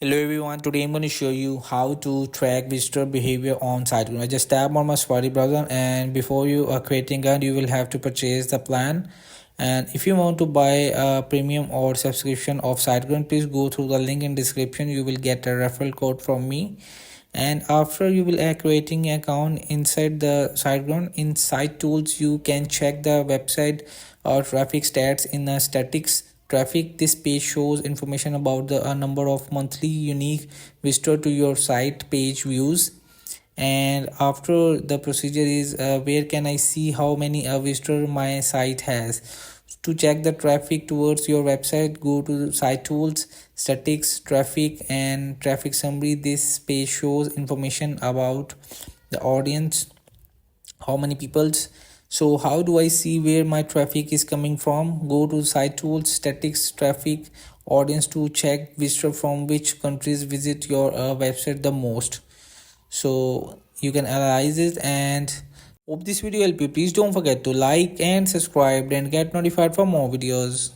Hello everyone, today I'm going to show you how to track visitor behavior on siteground. I just tap on my Safari browser, and before you are creating account you will have to purchase the plan. And if you want to buy a premium or subscription of siteground, please go through the link in description. You will get a referral code from me. And after you will creating an account inside the siteground, in site tools you can check the website or traffic stats. In the statics traffic, this page shows information about the number of monthly unique visitor to your site page views. And after the procedure is where can I see how many visitor my site has. To check the traffic towards your website, go to site tools, statics, traffic, and traffic summary. This page shows information about the audience, how many peoples. So how do I see where my traffic is coming from? Go to site tools, statics, traffic, audience to check visitor from which countries visit your website the most. So you can analyze it, and hope this video help you. Please don't forget to like and subscribe and get notified for more videos.